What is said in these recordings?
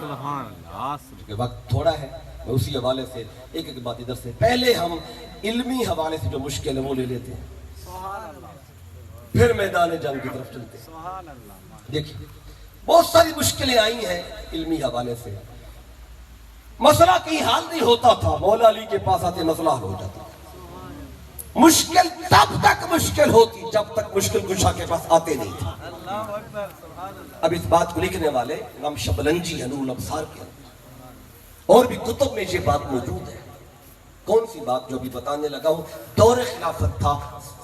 کہ وقت تھوڑا ہے، میں اسی حوالے سے ایک ایک بات ادھر سے، پہلے ہم علمی حوالے سے جو مشکل ہے وہ لے لیتے ہیں، پھر میدان جنگ کی طرف چلتے ہیں۔ دیکھیں بہت ساری مشکلیں آئی ہیں علمی حوالے سے، مسئلہ کہیں حل نہیں ہوتا تھا، مولا علی کے پاس آتے مسئلہ حل ہو جاتا۔ مشکل تب تک مشکل ہوتی جب تک مشکل کشا کے پاس آتے نہیں تھے۔ اب اس بات کو لکھنے والے امام شبلنجی نور الابصار کے اور بھی کتب میں یہ بات موجود ہے۔ کون سی بات جو بھی بتانے لگا ہوں، دور خلافت تھا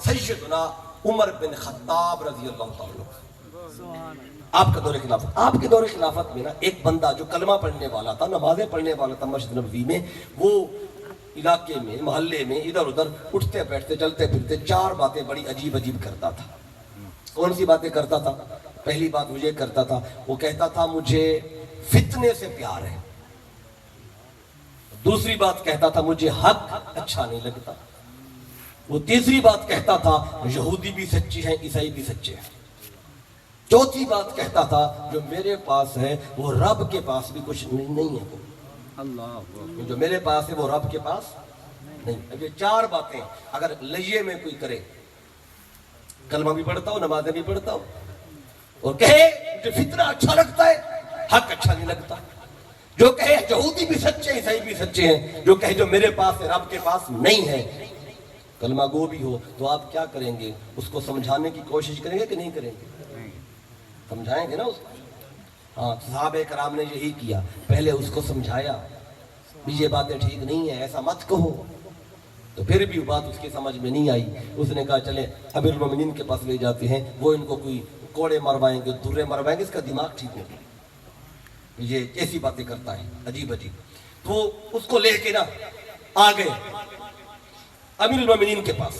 سیدنا عمر بن خطاب رضی اللہ تعالیٰ عنہ، آپ کا دور خلافت، آپ کے دور خلافت میں نا ایک بندہ جو کلمہ پڑھنے والا تھا، نمازیں پڑھنے والا تھا مسجد نبوی میں، وہ علاقے میں محلے میں ادھر ادھر اٹھتے بیٹھتے چلتے پھرتے چار باتیں بڑی عجیب عجیب کرتا تھا۔ کون سی باتیں کرتا تھا؟ پہلی بات مجھے کرتا تھا، وہ کہتا تھا مجھے فتنے سے پیار ہے۔ دوسری بات کہتا تھا مجھے حق اچھا نہیں لگتا۔ وہ تیسری بات کہتا تھا یہودی بھی سچی ہیں عیسائی بھی سچے ہیں۔ چوتھی بات کہتا تھا جو میرے پاس ہے وہ رب کے پاس بھی کچھ نہیں ہے، جو میرے پاس ہے وہ رب کے پاس نہیں۔ اب یہ چار باتیں اگر لئیے میں کوئی کرے، کلمہ بھی پڑھتا ہو نمازیں بھی پڑھتا ہو اور کہے مجھے فتنہ اچھا لگتا ہے حق اچھا نہیں لگتا، جو کہے یہودی بھی سچے ہیں عیسائی بھی سچے ہیں، جو کہے جو میرے پاس ہے رب کے پاس نہیں ہے، کلمہ گو بھی ہو، تو آپ کیا کریں گے؟ اس کو سمجھانے کی کوشش کریں گے کہ نہیں کریں گے؟ سمجھائیں گے نا اس کو۔ ہاں صحابہ کرام نے یہی کیا، پہلے اس کو سمجھایا بھی یہ باتیں ٹھیک نہیں ہیں، ایسا مت کہو، تو پھر بھی بات اس کی سمجھ میں نہیں آئی۔ اس نے کہا چلے امیر المومنین کے پاس لے جاتے ہیں، وہ ان کو کوئی کوڑے مروائیں گے درے مروائیں گے، اس کا دماغ ٹھیک ہوگا، یہ ایسی باتیں کرتا ہے عجیب عجیب۔ تو اس کو لے کے نا آ گئے امیر المومنین کے پاس۔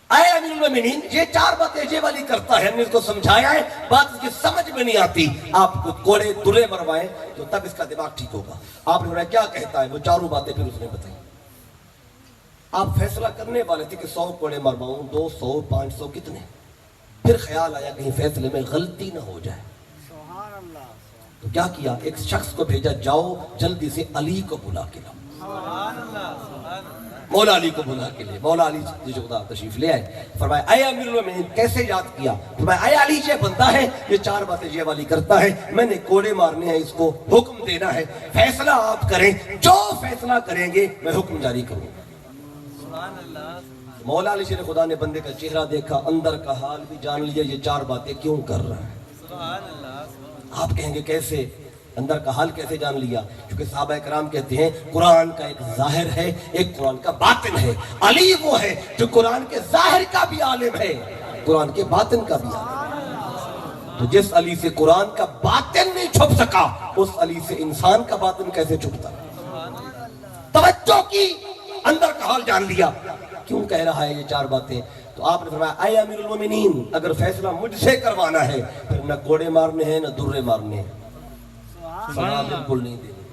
آئے امیر المومنین یہ چار باتیں یہ والی کرتا ہے، ہم نے اس کو سمجھایا ہے، بات اس کی سمجھ میں نہیں آتی، آپ کو کوڑے درے مروائیں تو تب اس کا دماغ ٹھیک ہوگا۔ آپ نے بولا کیا کہتا ہے؟ وہ چاروں باتیں پھر اس نے بتائی۔ آپ فیصلہ کرنے والے تھے کہ 100 کوڑے مرواؤں، 200 500 کتنے؟ پھر خیال آیا کہیں فیصلے میں غلطی نہ ہو جائے، تو کیا کیا؟ ایک شخص کو بھیجا، جاؤ جلدی سے علی کو بلا کے لاؤ، مولا علی کو بلا کے لے۔ مولا علی جی خدا تشریف لے آئے، فرمایا اے امیر المومنین کیسے یاد کیا؟ فرمایا اے علی یہ بندہ ہے، یہ چار باتیں یہ والی کرتا ہے، میں نے کوڑے مارنے ہیں، اس کو حکم دینا ہے، فیصلہ آپ کریں، جو فیصلہ کریں گے میں حکم جاری کروں گا۔ مولا علی شیر خدا نے بندے کا چہرہ دیکھا، اندر کا حال بھی جان لیا، یہ چار باتیں کیوں کر رہا ہے۔ آپ کہیں گے کیسے؟ اندر کا حال کیسے جان لیا؟ کیونکہ صحابہ کرام کہتے ہیں قرآن کا ایک ظاہر ہے ایک قرآن کا باطن ہے، علی وہ ہے جو قرآن کے ظاہر کا بھی عالم ہے قرآن کے باطن کا بھی عالم ہے۔ تو جس علی سے قرآن کا باطن نہیں چھپ سکا، اس علی سے انسان کا باطن کیسے چھپتا؟ توجہ کی، اندر کا حال جان لیا، کیوں کہہ رہا ہے یہ چار باتیں؟ تو آپ نے فرمایا اے امیر المومنین اگر فیصلہ مجھ سے کروانا ہے پھر نہ کوڑے مارنے ہیں نہ درے مارنے ہیں، سزا بالکل نہیں دینی۔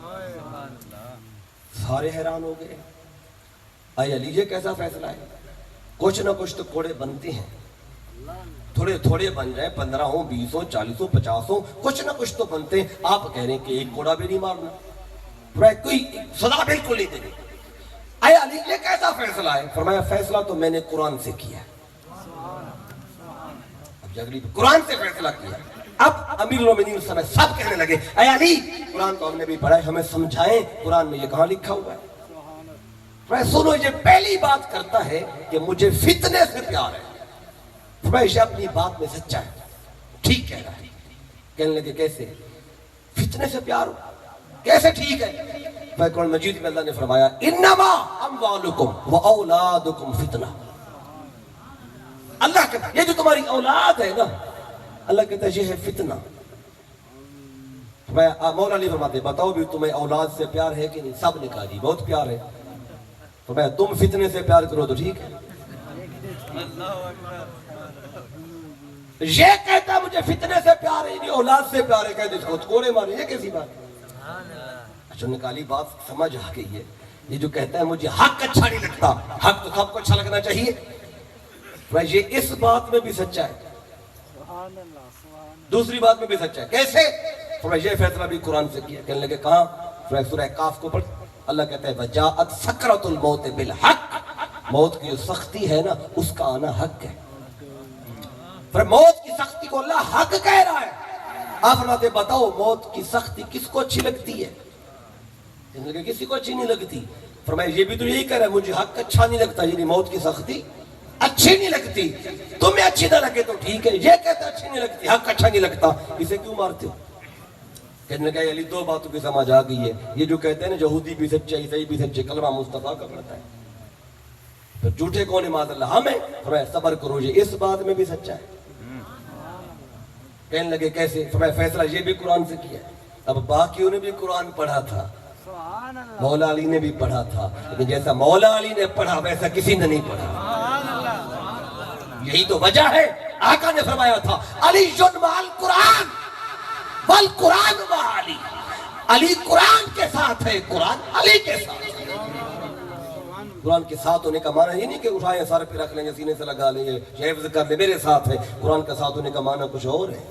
سارے حیران ہو گئے، اے علی یہ کیسا فیصلہ ہے؟ کچھ نہ کچھ تو کوڑے بنتے ہیں، تھوڑے تھوڑے بن جائیں، 15 ہوں 20 ہوں 40 ہوں 50 ہوں، کچھ نہ کچھ تو بنتے ہیں، آپ کہہ رہے ہیں کہ ایک کوڑا بھی نہیں مارنا، کوئی سزا بالکل نہیں دینی۔ اے علی یہ کیسا فیصلہ ہے؟ فرمایا فیصلہ تو میں نے قرآن سے کیا ہے، اب جگلی قرآن سے فیصلہ کیا ہے۔ اب امیر المومنین سمجھ سب کہنے لگے اے علی قرآن تو ہم نے بھی پڑھا ہے، ہمیں سمجھائیں قرآن میں یہ کہاں لکھا ہوا ہے؟ میں سنو یہ پہلی بات کرتا ہے کہ مجھے فتنے سے پیار ہے، میں اپنی بات میں سچا ہے، ٹھیک کہہ رہا ہے۔ کہنے لگے کیسے فتنے سے پیار ہو، کیسے ٹھیک ہے؟ قرآن مجید میں اللہ نے فرمایا انما اموالکم و اولادکم فتنہ، اللہ کہتا ہے یہ جو تمہاری اولاد ہے نا، اللہ کہتا ہے یہ ہے فتنہ۔ مولا علی فرماتے بتاؤ بھی تمہیں اولاد سے پیار ہے کہ نہیں؟ سب نے کہا جی بہت پیار ہے۔ تو میں تم فتنے سے پیار کرو تو ٹھیک ہے۔ یہ کہتا ہے مجھے فتنے سے پیار ہے نہیں اولاد سے پیار ہے، کہتے اس کو کوڑے مارے، یہ کیسی بات ہے؟ اچھا نکالی بات سمجھ آ گئی ہے، یہ جو کہتا ہے مجھے حق اچھا نہیں لگتا، حق تو سب کو اچھا لگنا چاہیے، یہ اس بات میں بھی سچا ہے، دوسری بات میں بھی سچا ہے۔ کیسے؟ فرمایا یہ فیصلہ بھی قرآن سے کیا. کہنے لگے کہاں؟ فرمایا سورہ کاف کو پڑھ. اللہ کہتا ہے وجاءت سکرۃ الموت بالحق، موت کی جو سختی ہے نا اس کا آنا حق ہے. پر موت کی سختی کو اللہ حق کہہ رہا ہے. آپ فرماتے بتاؤ موت کی سختی کس کو اچھی لگتی ہے؟ کسی کو اچھی نہیں لگتی. فرمایا یہ بھی تو یہی کہہ رہا ہے مجھے حق اچھا نہیں لگتا، یعنی موت کی سختی اچھی نہیں لگتی. تمہیں اچھی نہ لگے تو ٹھیک ہے، یہ کہتا اچھی نہیں لگتی، حق اچھا نہیں لگتا، اسے کیوں مارتے ہو؟ کہنے لگا علی دو باتوں کی سمجھ آ گئی ہے. یہ جو کہتے ہیں نا یہودی بھی سچے عیسائی بھی سچے، کلمہ مصطفیٰ کا پڑھتا ہے، پھر جھوٹے کون ہے معاذ اللہ؟ ہمیں. فرمایا صبر کرو یہ اس بات میں بھی سچا ہے. کہنے لگے کیسے؟ فرمایا فیصلہ یہ بھی قرآن سے کیا ہے. اب باقیوں نے بھی قرآن پڑھا تھا، مولا علی نے بھی پڑھا تھا، لیکن جیسا مولا علی نے پڑھا ویسا کسی نے نہیں پڑھا. یہی تو وجہ ہے. آقا نے فرمایا تھا علی مع القرآن والقرآن مع علی. علی قرآن کے ساتھ ہے، قرآن علی کے ساتھ ہے. قرآن کے ساتھ ہونے کا معنی یہ نہیں کہ اٹھائیں سر پہ رکھ لیں گے سینے سے لگا لیں گے حفظ کر لیں میرے ساتھ ہے. قرآن کا ساتھ ہونے کا معنی کچھ اور ہے.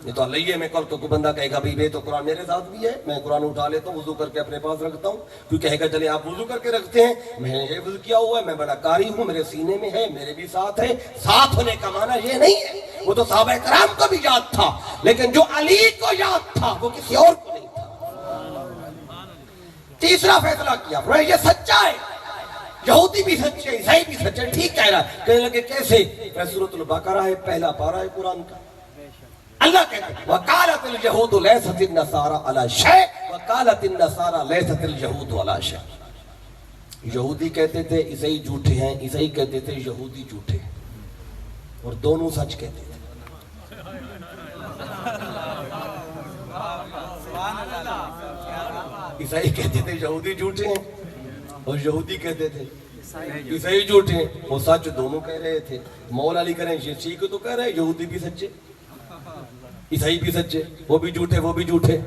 یہ تو اللہ میں کل تو کوئی بندہ کہے گا بھائی تو قرآن میرے ساتھ بھی ہے، میں قرآن اٹھا لیتا ہوں وضو کر کے اپنے پاس رکھتا ہوں. کوئی کہے گا چلے آپ وضو کر کے رکھتے ہیں، میں نے حفظ کیا ہوا ہے، میں بڑا قاری ہوں، میرے سینے میں ہے، میرے بھی ساتھ ہے. ساتھ ہونے کا معنی یہ نہیں ہے. وہ تو صحابہ کرام کو بھی یاد تھا، لیکن جو علی کو یاد تھا وہ کسی اور کو نہیں تھا. تیسرا فیصلہ کیا یہ سچا ہے، یہودی بھی سچے عیسائی بھی سچے. ٹھیک کہہ رہا ہے. کہنے لگے کیسے؟ سورۃ البقرہ ہے، پہلا پارہ ہے قرآن کا. اللہ کہتا ہے وقالت اليهود ليست النصارى على شيء وقالت النصارى ليست اليهود على شيء. یہودی کہتے تھے عیسائی جھوٹے ہیں، عیسائی کہتے تھے یہودی جھوٹے ہیں، اور دونوں سچ کہتے تھے. عیسائی کہتے تھے یہودی جھوٹے ہیں اور یہودی کہتے تھے عیسائی جھوٹے ہیں. وہ سچ دونوں کہہ رہے تھے. مولا علی کریں یہ ٹھیک تو کہہ رہے یہودی بھی سچے عیسائی بھی سچے، وہ بھی جھوٹے وہ بھی جھوٹے.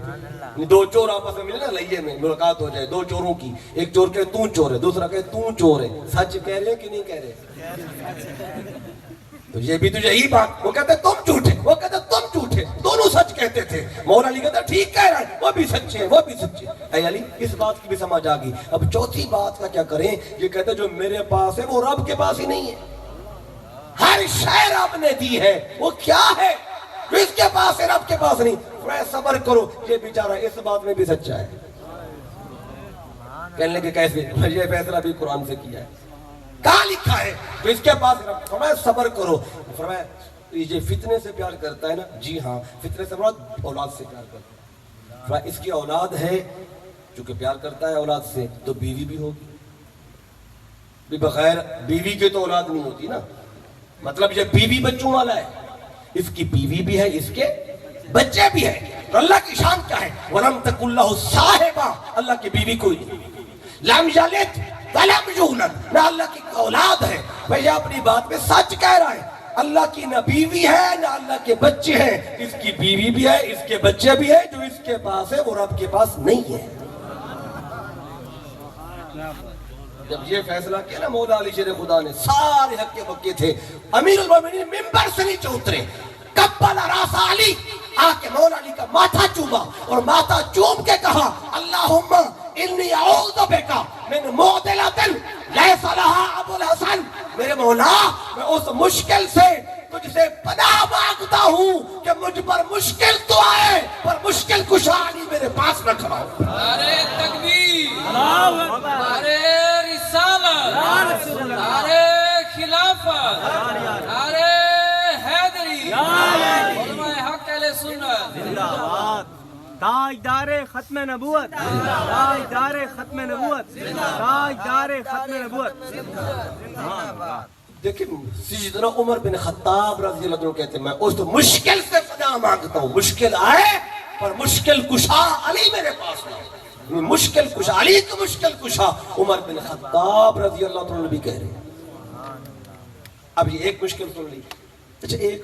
دو چور آپس میں ملے نا لئیے میں ملاقات ہو جائے دو چوروں کی، ایک چور کہے تو چور ہے، دوسرا کہے تو چور ہے. سچ کہہ رہے کہ نہیں کہہ رہے؟ تو یہ بھی تو یہی بات. وہ کہتے تم جھوٹے، وہ کہتے تم جھوٹے، دونوں سچ کہتے تھے. مولا علی کہتا ٹھیک کہہ رہا ہے، وہ بھی سچے ہیں وہ بھی سچے. اے علی اس بات کی بھی سمجھ آ گئی. اب چوتھی بات کا کیا کریں؟ یہ کہتے جو میرے پاس ہے وہ رب کے پاس ہی نہیں ہے. ہر شے رب نے دی ہے، وہ کیا ہے جو اس کے پاس ہے رب کے پاس نہیں. صبر کرو یہ بیچارہ اس بات میں بھی سچا ہے. کہنے لگے کیسے؟ یہ فیصلہ بھی قرآن سے کیا ہے. کہاں لکھا ہے جو اس کے پاس رب؟ فرمایا صبر کرو. فرمایا یہ فتنے سے پیار کرتا ہے نا؟ جی ہاں. فتنے سے مراد اولاد سے پیار کرتا ہے. فرمایا اس کی اولاد ہے، چونکہ پیار کرتا ہے اولاد سے تو بیوی بھی ہوگی. بھی بغیر بیوی کے تو اولاد نہیں ہوتی نا. مطلب یہ بیوی بچوں والا ہے، اس کی بیوی بھی ہے، اس کے بچے بھی ہے. تو اللہ کی شان کیا ہے؟ وَلَمْ تَكُنْ لَهُ صَاحِبَةٌ. اللہ کی بیوی کوئی نہیں. لَمْ يَلِدْ وَلَمْ يُولَدْ. نہ اللہ کی اولاد ہے. بھئی اپنی بات میں سچ کہہ رہا ہے. اللہ کی نہ بیوی ہے نہ اللہ کے بچے ہیں. اس کی بیوی بھی ہے، اس کے بچے بھی ہے. جو اس کے پاس ہے وہ رب کے پاس نہیں ہے. جب یہ فیصلہ کیا نا مولا علی شیر خدا نے، سارے حق کے بکے تھے. امیر المومنین ممبر سے نیچے اترے. قبل راس علی، آ کے مولا علی کا ماتھا چوما اور ماتھا چوم کے کہا اللہم انی اعوذ بکا من معضلۃ لیس لہا ابو الحسن. میرے مولا میں اس مشکل سے تجھ سے پناہ مانگتا ہوں کہ مجھ پر مشکل تو آئے پر مشکل کشا علی میرے پاس نہ کھڑا ہو. نعرہ تکبیر، نعرہ رسالت، نعرہ خلافت، نعرہ حیدری، علماء حق اہل سنت. تاجدار ختم نبوت، تاجدار ختم نبوت، تاجدار ختم نبوت. دیکھیں سیدنا عمر بن خطاب رضی اللہ عنہ کہتے ہیں میں اس مشکل سے پناہ مانگتا ہوں، مشکل آئے پر مشکل کشا علی میرے پاس ہے. مشکل کشا علی کو مشکل کشا عمر بن خطاب رضی اللہ عنہ بھی کہہ رہے ہیں. اب یہ ایک مشکل سن لی. اچھا ایک